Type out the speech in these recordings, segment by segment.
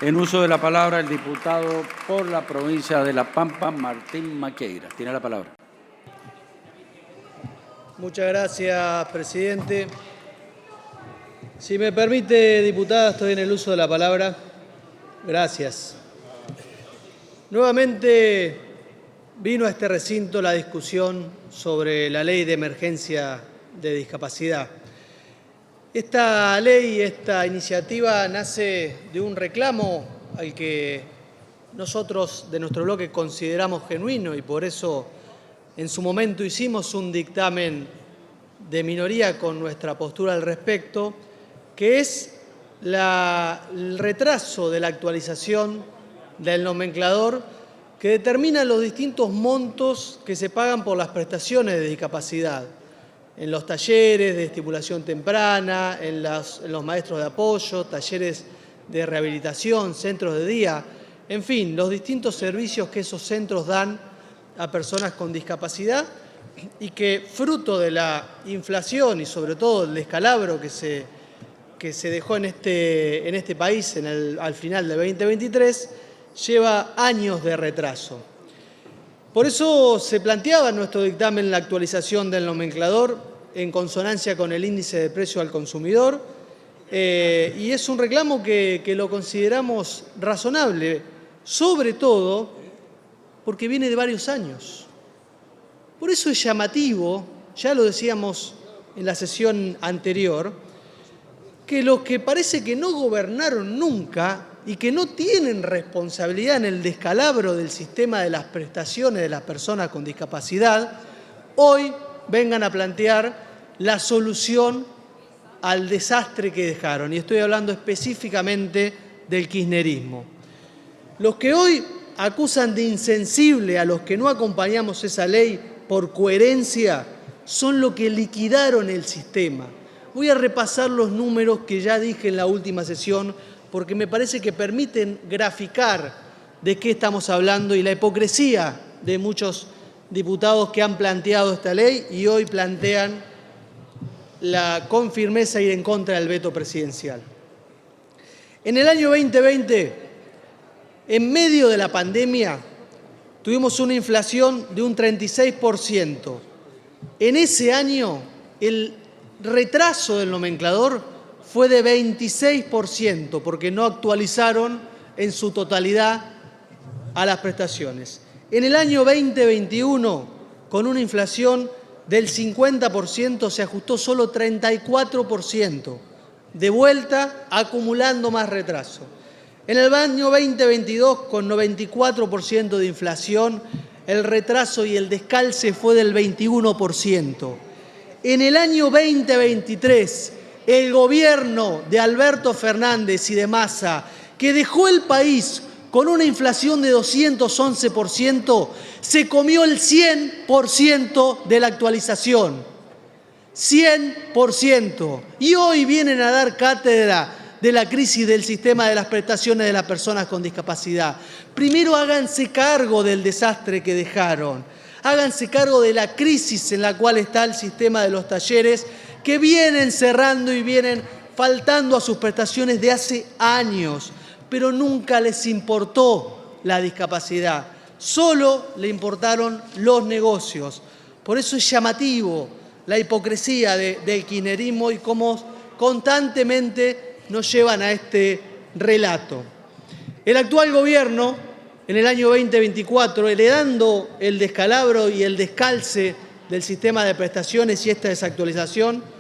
En uso de la palabra, el diputado por la provincia de La Pampa, Martín Maqueira. Tiene la palabra. Muchas gracias, presidente. Si me permite, diputada, estoy en el uso de la palabra. Gracias. Nuevamente vino a este recinto la discusión sobre la ley de emergencia de discapacidad. Esta ley, esta iniciativa nace de un reclamo al que nosotros de nuestro bloque consideramos genuino y por eso en su momento hicimos un dictamen de minoría con nuestra postura al respecto, que es el retraso de la actualización del nomenclador que determina los distintos montos que se pagan por las prestaciones de discapacidad, en los talleres de estimulación temprana, en los maestros de apoyo, talleres de rehabilitación, centros de día, en fin, los distintos servicios que esos centros dan a personas con discapacidad y que, fruto de la inflación y sobre todo el descalabro que se dejó en este país al final de 2023, lleva años de retraso. Por eso se planteaba en nuestro dictamen la actualización del nomenclador en consonancia con el índice de precio al consumidor y es un reclamo que lo consideramos razonable, sobre todo porque viene de varios años. Por eso es llamativo, ya lo decíamos en la sesión anterior, que los que parece que no gobernaron nunca y que no tienen responsabilidad en el descalabro del sistema de las prestaciones de las personas con discapacidad, hoy vengan a plantear la solución al desastre que dejaron. Y estoy hablando específicamente del kirchnerismo. Los que hoy acusan de insensible a los que no acompañamos esa ley por coherencia son los que liquidaron el sistema. Voy a repasar los números que ya dije en la última sesión porque me parece que permiten graficar de qué estamos hablando y la hipocresía de muchos diputados que han planteado esta ley y hoy plantean con firmeza ir en contra del veto presidencial. En el año 2020, en medio de la pandemia, tuvimos una inflación de un 36%. En ese año, el retraso del nomenclador fue de 26%, porque no actualizaron en su totalidad a las prestaciones. En el año 2021, con una inflación del 50%, se ajustó solo 34%, de vuelta acumulando más retraso. En el año 2022, con 94% de inflación, el retraso y el descalce fue del 21%. En el año 2023, el gobierno de Alberto Fernández y de Massa, que dejó el país con una inflación de 211%, se comió el 100% de la actualización. 100%. Y hoy vienen a dar cátedra de la crisis del sistema de las prestaciones de las personas con discapacidad. Primero háganse cargo del desastre que dejaron. Háganse cargo de la crisis en la cual está el sistema de los talleres, que vienen cerrando y vienen faltando a sus prestaciones de hace años, pero nunca les importó la discapacidad, solo le importaron los negocios. Por eso es llamativo la hipocresía del kirchnerismo y cómo constantemente nos llevan a este relato. El actual gobierno, en el año 2024, heredando el descalabro y el descalce del sistema de prestaciones y esta desactualización,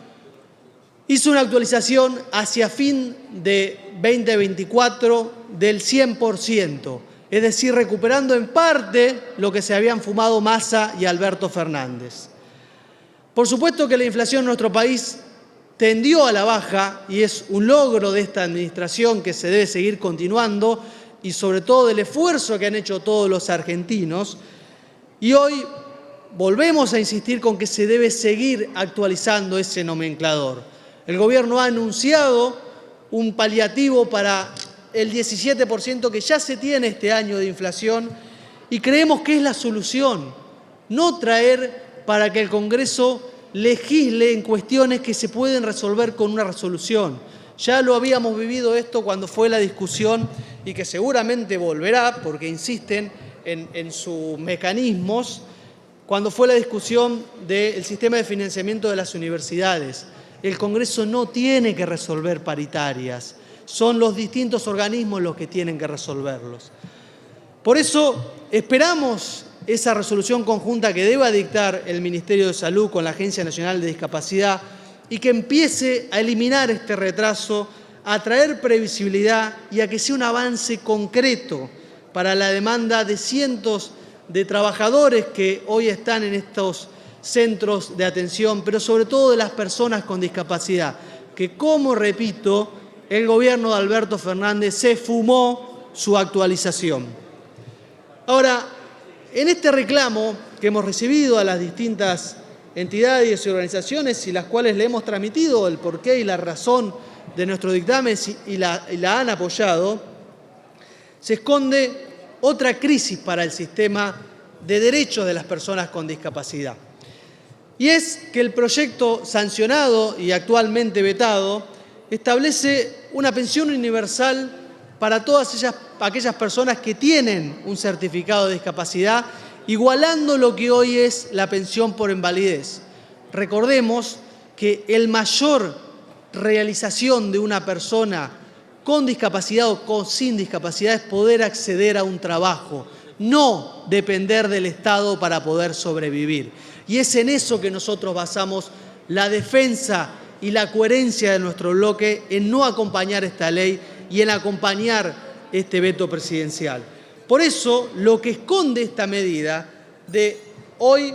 hizo una actualización hacia fin de 2024 del 100%, es decir, recuperando en parte lo que se habían fumado Massa y Alberto Fernández. Por supuesto que la inflación en nuestro país tendió a la baja y es un logro de esta administración que se debe seguir continuando y sobre todo del esfuerzo que han hecho todos los argentinos. Y hoy volvemos a insistir con que se debe seguir actualizando ese nomenclador. El gobierno ha anunciado un paliativo para el 17% que ya se tiene este año de inflación y creemos que es la solución, no traer para que el Congreso legisle en cuestiones que se pueden resolver con una resolución, Ya lo habíamos vivido esto cuando fue la discusión y que seguramente volverá, porque insisten en sus mecanismos, cuando fue la discusión del sistema de financiamiento de las universidades. El Congreso no tiene que resolver paritarias, son los distintos organismos los que tienen que resolverlos. Por eso esperamos esa resolución conjunta que deba dictar el Ministerio de Salud con la Agencia Nacional de Discapacidad y que empiece a eliminar este retraso, a traer previsibilidad y a que sea un avance concreto para la demanda de cientos de trabajadores que hoy están en estos centros de atención, pero sobre todo de las personas con discapacidad, que, como repito, el gobierno de Alberto Fernández se fumó su actualización. Ahora, en este reclamo que hemos recibido a las distintas entidades y organizaciones y las cuales le hemos transmitido el porqué y la razón de nuestro dictamen y la han apoyado, se esconde otra crisis para el sistema de derechos de las personas con discapacidad. Y es que el proyecto sancionado y actualmente vetado establece una pensión universal para todas aquellas personas que tienen un certificado de discapacidad, igualando lo que hoy es la pensión por invalidez. Recordemos que el mayor realización de una persona con discapacidad o sin discapacidad es poder acceder a un trabajo, no depender del Estado para poder sobrevivir. Y es en eso que nosotros basamos la defensa y la coherencia de nuestro bloque en no acompañar esta ley y en acompañar este veto presidencial. Por eso, lo que esconde esta medida de hoy,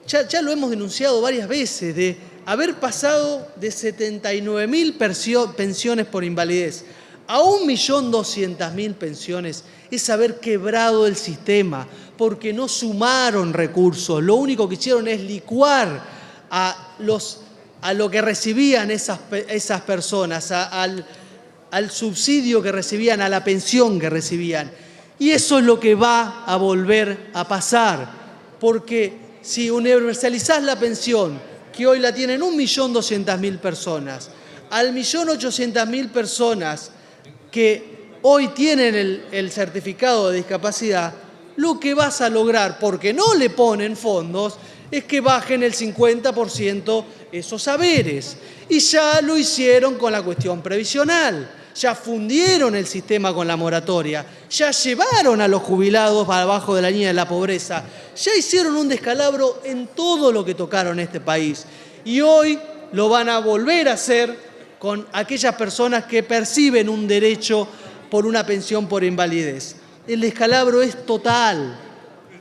ya lo hemos denunciado varias veces, de haber pasado de 79.000 pensiones por invalidez a 1.200.000 pensiones, es haber quebrado el sistema, porque no sumaron recursos, lo único que hicieron es licuar a lo que recibían esas personas, al subsidio que recibían, a la pensión que recibían. Y eso es lo que va a volver a pasar, porque si universalizás la pensión, que hoy la tienen 1.200.000 personas, al 1.800.000 personas que hoy tienen el certificado de discapacidad, lo que vas a lograr, porque no le ponen fondos, es que bajen el 50% esos saberes. Y ya lo hicieron con la cuestión previsional, ya fundieron el sistema con la moratoria, ya llevaron a los jubilados abajo de la línea de la pobreza, ya hicieron un descalabro en todo lo que tocaron este país. Y hoy lo van a volver a hacer con aquellas personas que perciben un derecho por una pensión por invalidez. El descalabro es total.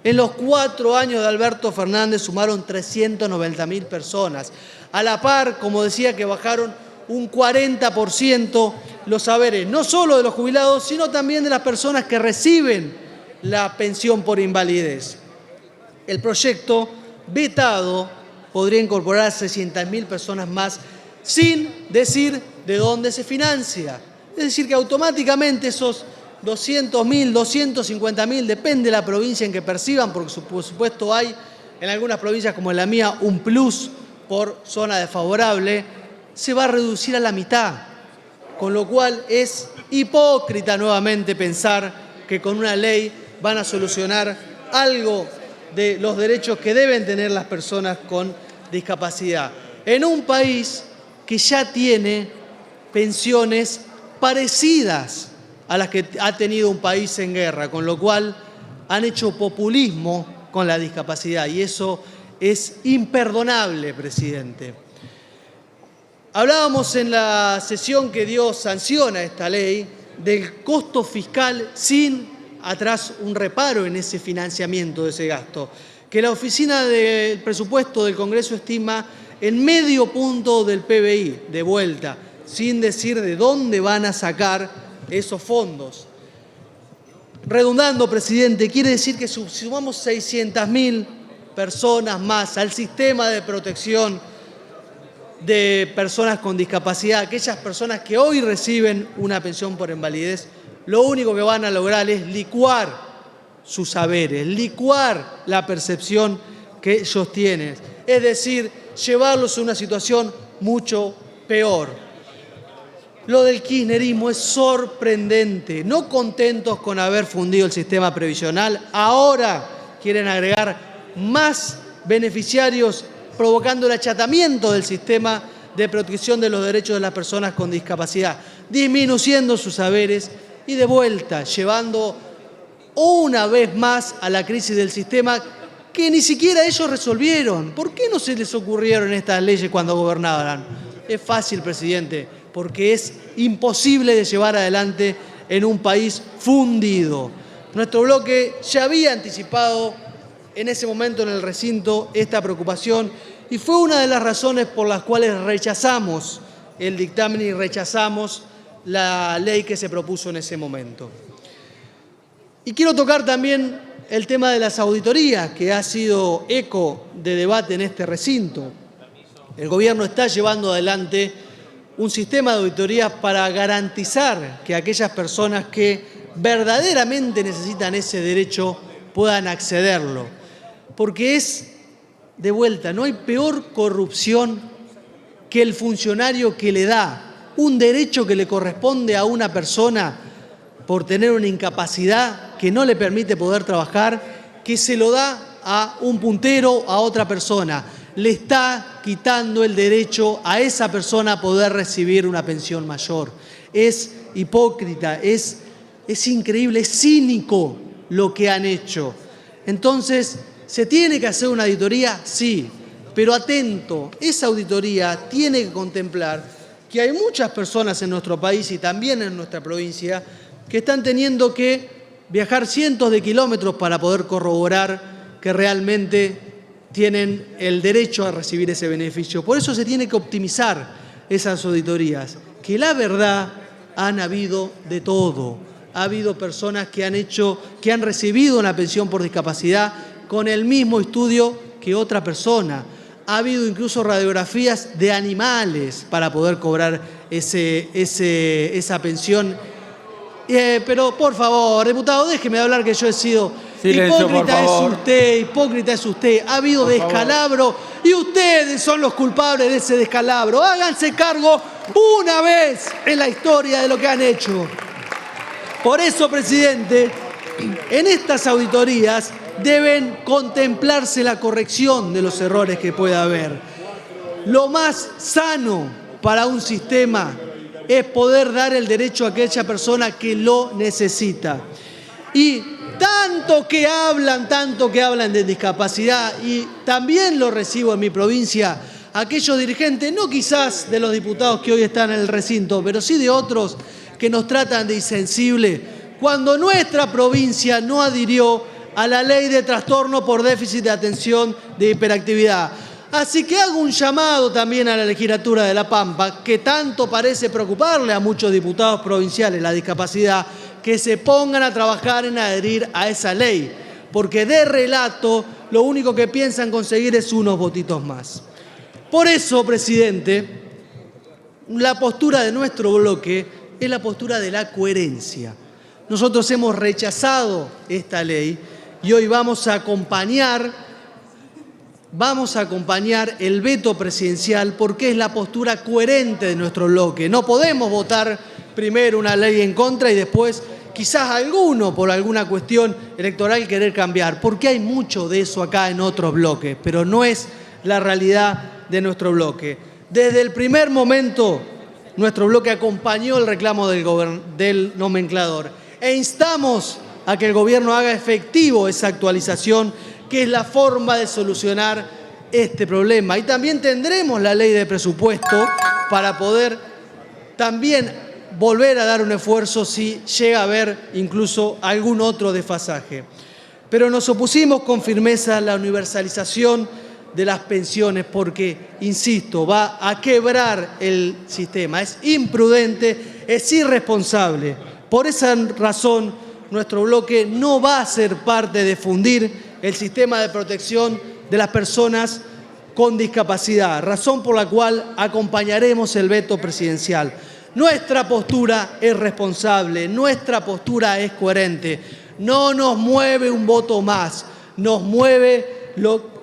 En los 4 años de Alberto Fernández sumaron 390.000 personas. A la par, como decía, que bajaron un 40% los saberes, no solo de los jubilados, sino también de las personas que reciben la pensión por invalidez. El proyecto vetado podría incorporar a 600.000 personas más sin decir de dónde se financia. Es decir, que automáticamente esos 200.000, 250.000, depende de la provincia en que perciban, porque por supuesto hay en algunas provincias como en la mía un plus por zona desfavorable, se va a reducir a la mitad, con lo cual es hipócrita nuevamente pensar que con una ley van a solucionar algo de los derechos que deben tener las personas con discapacidad. En un país que ya tiene pensiones parecidas a las que ha tenido un país en guerra, con lo cual han hecho populismo con la discapacidad y eso es imperdonable, presidente. Hablábamos en la sesión que dio sanción a esta ley del costo fiscal sin atrás un reparo en ese financiamiento de ese gasto, que la Oficina del Presupuesto del Congreso estima en medio punto del PBI de vuelta, sin decir de dónde van a sacar esos fondos. Redundando, presidente, quiere decir que si sumamos 600.000 personas más al sistema de protección de personas con discapacidad, aquellas personas que hoy reciben una pensión por invalidez, lo único que van a lograr es licuar sus saberes, licuar la percepción que ellos tienen, es decir, llevarlos a una situación mucho peor. Lo del kirchnerismo es sorprendente. No contentos con haber fundido el sistema previsional, ahora quieren agregar más beneficiarios, provocando el achatamiento del sistema de protección de los derechos de las personas con discapacidad, disminuyendo sus saberes y de vuelta llevando una vez más a la crisis del sistema que ni siquiera ellos resolvieron. ¿Por qué no se les ocurrieron estas leyes cuando gobernaban? Es fácil, presidente, porque es imposible de llevar adelante en un país fundido. Nuestro bloque ya había anticipado en ese momento en el recinto esta preocupación y fue una de las razones por las cuales rechazamos el dictamen y rechazamos la ley que se propuso en ese momento. Y quiero tocar también el tema de las auditorías, que ha sido eco de debate en este recinto. El gobierno está llevando adelante un sistema de auditorías para garantizar que aquellas personas que verdaderamente necesitan ese derecho puedan accederlo. Porque es, de vuelta, no hay peor corrupción que el funcionario que le da un derecho que le corresponde a una persona por tener una incapacidad que no le permite poder trabajar, que se lo da a un puntero, a otra persona. Le está quitando el derecho a esa persona a poder recibir una pensión mayor. Es hipócrita, es increíble, es cínico lo que han hecho. Entonces, ¿se tiene que hacer una auditoría? Sí, pero atento, esa auditoría tiene que contemplar que hay muchas personas en nuestro país y también en nuestra provincia que están teniendo que viajar cientos de kilómetros para poder corroborar que realmente tienen el derecho a recibir ese beneficio. Por eso se tiene que optimizar esas auditorías, que la verdad han habido de todo. Ha habido personas que han recibido una pensión por discapacidad con el mismo estudio que otra persona. Ha habido incluso radiografías de animales para poder cobrar esa pensión. Pero, por favor, diputado, déjeme hablar, que yo he sido... Silencio, hipócrita es usted. Ha habido descalabro y ustedes son los culpables de ese descalabro. Háganse cargo una vez en la historia de lo que han hecho. Por eso, presidente, en estas auditorías deben contemplarse la corrección de los errores que pueda haber. Lo más sano para un sistema es poder dar el derecho a aquella persona que lo necesita. Y tanto que hablan de discapacidad, y también lo recibo en mi provincia, aquellos dirigentes, no quizás de los diputados que hoy están en el recinto, pero sí de otros que nos tratan de insensible, cuando nuestra provincia no adhirió a la ley de trastorno por déficit de atención de hiperactividad. Así que hago un llamado también a la legislatura de La Pampa, que tanto parece preocuparle a muchos diputados provinciales la discapacidad, que se pongan a trabajar en adherir a esa ley, porque de relato lo único que piensan conseguir es unos votitos más. Por eso, presidente, la postura de nuestro bloque es la postura de la coherencia. Nosotros hemos rechazado esta ley y hoy vamos a acompañar el veto presidencial porque es la postura coherente de nuestro bloque. No podemos votar primero una ley en contra y después quizás alguno por alguna cuestión electoral querer cambiar, porque hay mucho de eso acá en otros bloques, pero no es la realidad de nuestro bloque. Desde el primer momento, nuestro bloque acompañó el reclamo del nomenclador e instamos a que el gobierno haga efectivo esa actualización, que es la forma de solucionar este problema. Y también tendremos la ley de presupuesto para poder también volver a dar un esfuerzo si llega a haber incluso algún otro desfasaje. Pero nos opusimos con firmeza a la universalización de las pensiones porque, insisto, va a quebrar el sistema. Es imprudente, es irresponsable. Por esa razón, nuestro bloque no va a ser parte de fundir el sistema de protección de las personas con discapacidad, razón por la cual acompañaremos el veto presidencial. Nuestra postura es responsable, nuestra postura es coherente. No nos mueve un voto más, nos mueve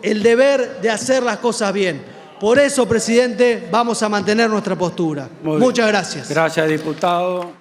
el deber de hacer las cosas bien. Por eso, presidente, vamos a mantener nuestra postura. Muchas gracias. Gracias, diputado.